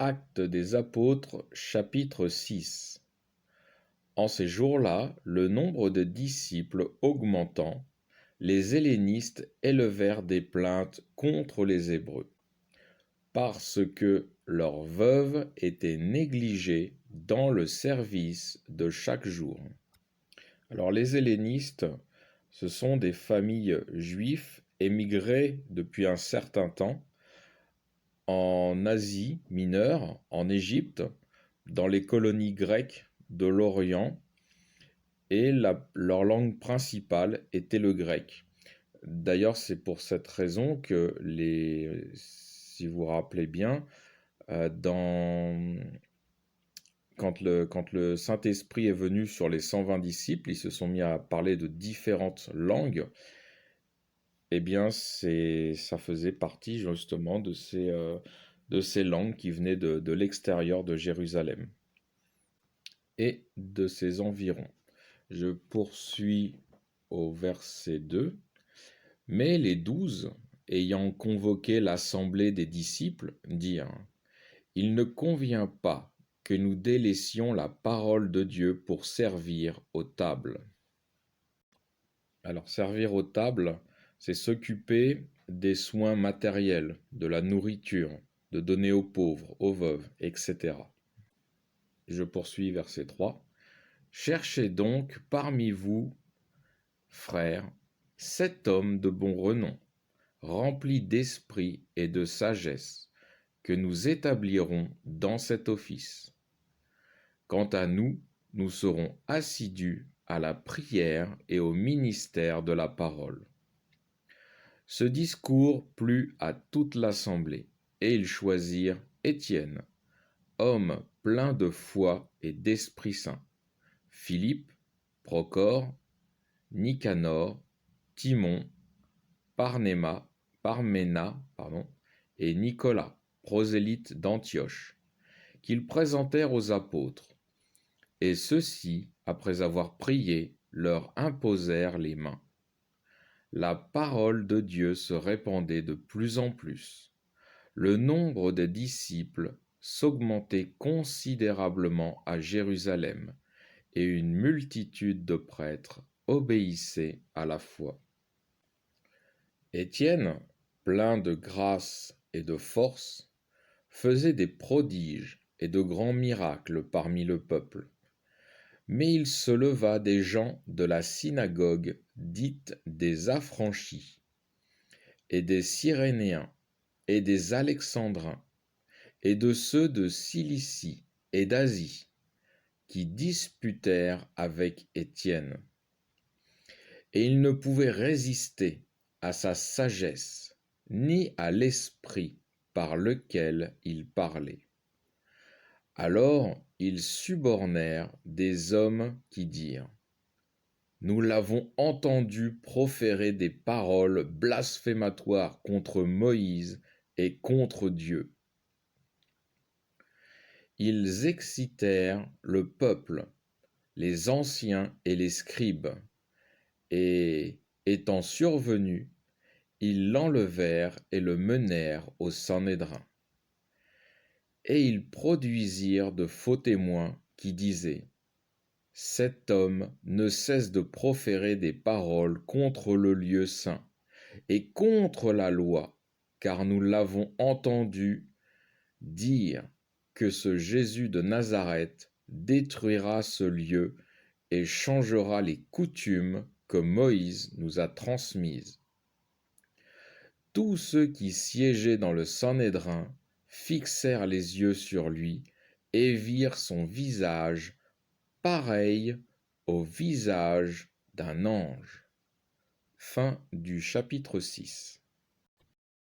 Actes des Apôtres, chapitre 6. En ces jours-là, le nombre de disciples augmentant, les hellénistes élevèrent des plaintes contre les Hébreux, parce que leurs veuves étaient négligées dans le service de chaque jour. Alors les hellénistes, ce sont des familles juives émigrées depuis un certain temps en Asie mineure, en Égypte, dans les colonies grecques de l'Orient, et leur langue principale était le grec. D'ailleurs, c'est pour cette raison que si vous vous rappelez bien, quand le Saint-Esprit est venu sur les 120 disciples, ils se sont mis à parler de différentes langues. Eh bien, ça faisait partie justement de ces langues qui venaient de l'extérieur de Jérusalem et de ses environs. Je poursuis au verset 2. Mais les 12, ayant convoqué l'assemblée des disciples, dirent : Il ne convient pas que nous délaissions la parole de Dieu pour servir aux tables. Alors, servir aux tables, c'est s'occuper des soins matériels, de la nourriture, de donner aux pauvres, aux veuves, etc. Je poursuis verset 3. Cherchez donc parmi vous, frères, 7 hommes de bon renom, remplis d'esprit et de sagesse, que nous établirons dans cet office. Quant à nous, nous serons assidus à la prière et au ministère de la parole. Ce discours plut à toute l'assemblée, et ils choisirent Étienne, homme plein de foi et d'Esprit Saint, Philippe, Procore, Nicanor, Timon, Parména, et Nicolas, prosélyte d'Antioche, qu'ils présentèrent aux apôtres. Et ceux-ci, après avoir prié, leur imposèrent les mains. La parole de Dieu se répandait de plus en plus. Le nombre des disciples s'augmentait considérablement à Jérusalem, et une multitude de prêtres obéissait à la foi. Étienne, plein de grâce et de force, faisait des prodiges et de grands miracles parmi le peuple. Mais il se leva des gens de la synagogue dite des Affranchis, et des Cyrénéens, et des Alexandrins, et de ceux de Cilicie et d'Asie, qui disputèrent avec Étienne. Et ils ne pouvaient résister à sa sagesse, ni à l'esprit par lequel il parlait. Alors ils subornèrent des hommes qui dirent : Nous l'avons entendu proférer des paroles blasphématoires contre Moïse et contre Dieu. Ils excitèrent le peuple, les anciens et les scribes, et, étant survenus, ils l'enlevèrent et le menèrent au Sanhédrin. Et ils produisirent de faux témoins qui disaient : Cet homme ne cesse de proférer des paroles contre le lieu saint et contre la loi, car nous l'avons entendu dire que ce Jésus de Nazareth détruira ce lieu et changera les coutumes que Moïse nous a transmises. Tous ceux qui siégeaient dans le Sanhédrin fixèrent les yeux sur lui et virent son visage pareil au visage d'un ange. Fin du chapitre 6.